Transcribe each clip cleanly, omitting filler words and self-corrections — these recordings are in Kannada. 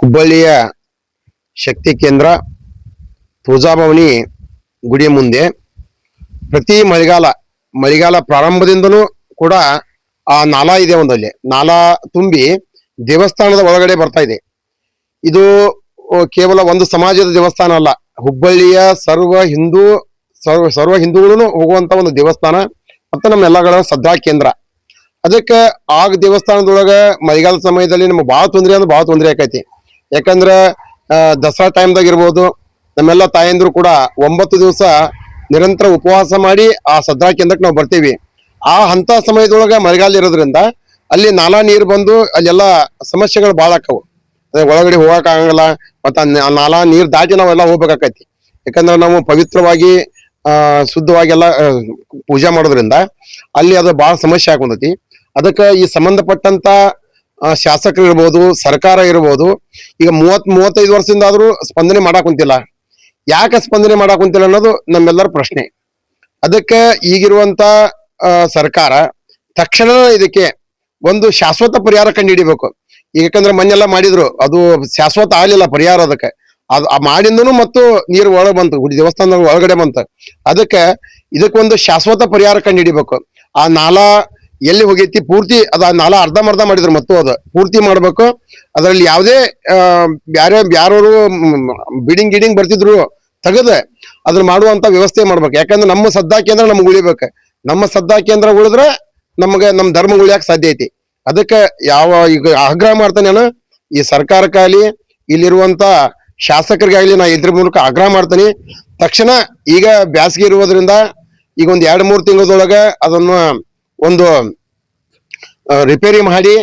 ಹುಬ್ಬಳ್ಳಿಯ ಶಕ್ತಿ ಕೇಂದ್ರ ಪೂಜಾಭವನಿ ಗುಡಿ ಮುಂದೆ ಪ್ರತಿ ಮಳೆಗಾಲ ಪ್ರಾರಂಭದಿಂದನೂ ಕೂಡ ಆ ನಾಲಾ ಇದೆ. ಒಂದಲ್ಲಿ ನಾಲಾ ತುಂಬಿ ದೇವಸ್ಥಾನದ ಒಳಗಡೆ ಬರ್ತಾ ಇದೆ. ಇದು ಕೇವಲ ಒಂದು ಸಮಾಜದ ದೇವಸ್ಥಾನ ಅಲ್ಲ, ಹುಬ್ಬಳ್ಳಿಯ ಸರ್ವ ಹಿಂದೂಗಳು ಹೋಗುವಂತ ಒಂದು ದೇವಸ್ಥಾನ ಮತ್ತು ನಮ್ಮೆಲ್ಲಗಳ ಶ್ರದ್ಧಾ ಕೇಂದ್ರ. ಅದಕ್ಕೆ ದೇವಸ್ಥಾನದೊಳಗ ಮಳೆಗಾಲ ಸಮಯದಲ್ಲಿ ನಮ್ಗೆ ಭಾಳ ತೊಂದರೆ ಆಕೈತಿ. ಯಾಕಂದ್ರ ದಸರಾ ಟೈಮ್ದಾಗ ಇರ್ಬೋದು, ನಮ್ಮೆಲ್ಲ ತಾಯಂದ್ರು ಕೂಡ 9 ದಿವಸ ನಿರಂತರ ಉಪವಾಸ ಮಾಡಿ ಆ ಶ್ರದ್ಧಾ ಕೇಂದ್ರಕ್ಕೆ ನಾವು ಬರ್ತೀವಿ. ಅಂತ ಸಮಯದೊಳಗ ಮಳೆಗಾಲ ಇರೋದ್ರಿಂದ ಅಲ್ಲಿ ನಾಲಾ ನೀರು ಬಂದು ಅಲ್ಲೆಲ್ಲ ಸಮಸ್ಯೆಗಳು ಭಾಳ ಆಕ್ಕವು. ಒಳಗಡೆ ಹೋಗಕ್ ಆಗಂಗಿಲ್ಲ, ಮತ್ತ ನಾಲಾ ನೀರ್ ದಾಟಿ ನಾವೆಲ್ಲ ಹೋಗ್ಬೇಕಾಕೈತಿ. ಯಾಕಂದ್ರೆ ನಾವು ಪವಿತ್ರವಾಗಿ ಶುದ್ಧವಾಗಿ ಎಲ್ಲ ಪೂಜೆ ಮಾಡೋದ್ರಿಂದ ಅಲ್ಲಿ ಅದು ಬಹಳ ಸಮಸ್ಯೆ ಆಗುಂತೈತಿ. ಅದಕ್ಕೆ ಈ ಸಂಬಂಧಪಟ್ಟಂತ ಶಾಸಕರು ಇರ್ಬೋದು, ಸರ್ಕಾರ ಇರ್ಬೋದು, ಈಗ 30-35 ವರ್ಷದಿಂದ ಆದ್ರೂ ಸ್ಪಂದನೆ ಮಾಡಕ್ ಕುಂತಿಲ್ಲ. ಯಾಕೆ ಸ್ಪಂದನೆ ಮಾಡಕ್ ಕುಂತಿಲ್ಲ ಅನ್ನೋದು ನಮ್ಮೆಲ್ಲರ ಪ್ರಶ್ನೆ. ಅದಕ್ಕೆ ಈಗಿರುವಂತ ಸರ್ಕಾರ ತಕ್ಷಣ ಇದಕ್ಕೆ ಒಂದು ಶಾಶ್ವತ ಪರಿಹಾರ ಕಂಡು ಹಿಡಿಬೇಕು. ಯಾಕಂದ್ರೆ ಮಣ್ಣೆಲ್ಲ ಮಾಡಿದ್ರು, ಅದು ಶಾಶ್ವತ ಆಗ್ಲಿಲ್ಲ ಪರಿಹಾರ. ಅದಕ್ಕೆ ಮಾಡಿಂದನು ಮತ್ತು ನೀರು ಒಳಗೆ ಬಂತು, ಗುಡಿ ದೇವಸ್ಥಾನದ ಒಳಗಡೆ ಬಂತು. ಇದಕ್ಕೊಂದು ಶಾಶ್ವತ ಪರಿಹಾರ ಕಂಡು ಹಿಡಿಬೇಕು. ಆ ನಾಲಾ ಎಲ್ಲಿ ಹೋಗೈತಿ ಪೂರ್ತಿ ಅದ ನಾಲಾ ಅರ್ಧಂಬರ್ಧ ಮಾಡಿದ್ರು, ಮತ್ತು ಅದು ಪೂರ್ತಿ ಮಾಡ್ಬೇಕು. ಅದರಲ್ಲಿ ಯಾವುದೇ ಬ್ಯಾರವರು ಬಿಡಿಂಗ್ ಬರ್ತಿದ್ರು ತೆಗೆದ ಅದನ್ನ ಮಾಡುವಂತ ವ್ಯವಸ್ಥೆ ಮಾಡ್ಬೇಕು. ಯಾಕಂದ್ರೆ ನಮ್ಮ ಶ್ರದ್ಧಾ ಕೇಂದ್ರ ನಮ್ಗೆ ಉಳಿಬೇಕು. ನಮ್ಮ ಶ್ರದ್ಧಾ ಕೇಂದ್ರ ಉಳಿದ್ರೆ ನಮ್ಗೆ ನಮ್ಮ ಧರ್ಮ ಉಳಿಯಕ್ ಸಾಧ್ಯ ಐತಿ. ಅದಕ್ಕೆ ಈಗ ಆಗ್ರಹ ಮಾಡ್ತಾನೆ ನಾನು ಈ ಸರ್ಕಾರಕ್ಕಾಗಲಿ ಇಲ್ಲಿರುವಂತ ಶಾಸಕರಿಗಾಗ್ಲಿ ನಾ ಇದ್ರ ಮೂಲಕ ಆಗ್ರಹ ಮಾಡ್ತೀನಿ. ತಕ್ಷಣ ಈಗ ಬ್ಯಾಸಗಿ ಇರುವುದರಿಂದ ಈಗ ಒಂದ್ 2-3 ತಿಂಗಳದೊಳಗ ಅದನ್ನ ಒಂದು ರಿಪೇರಿ ಮಾಡಿ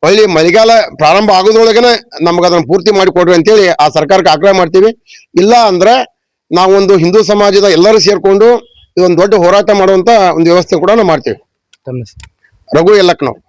ಹೊಳ್ಳಿ ಮಳೆಗಾಲ ಪ್ರಾರಂಭ ಆಗೋದ್ರೊಳಗನ ನಮ್ಗೆ ಅದನ್ನ ಪೂರ್ತಿ ಮಾಡಿ ಕೊಡ್ರಿ ಅಂತೇಳಿ ಆ ಸರ್ಕಾರಕ್ಕೆ ಆಗ್ರಹ ಮಾಡ್ತೀವಿ. ಇಲ್ಲ ಅಂದ್ರೆ ನಾವೊಂದು ಹಿಂದೂ ಸಮಾಜದ ಎಲ್ಲರೂ ಸೇರ್ಕೊಂಡು ಇದೊಂದು ದೊಡ್ಡ ಹೋರಾಟ ಮಾಡುವಂತ ಒಂದು ವ್ಯವಸ್ಥೆ ಕೂಡ ನಾವು ಮಾಡ್ತೀವಿ. ರಘು ಯಲ್ಲಕ್ನವರ್.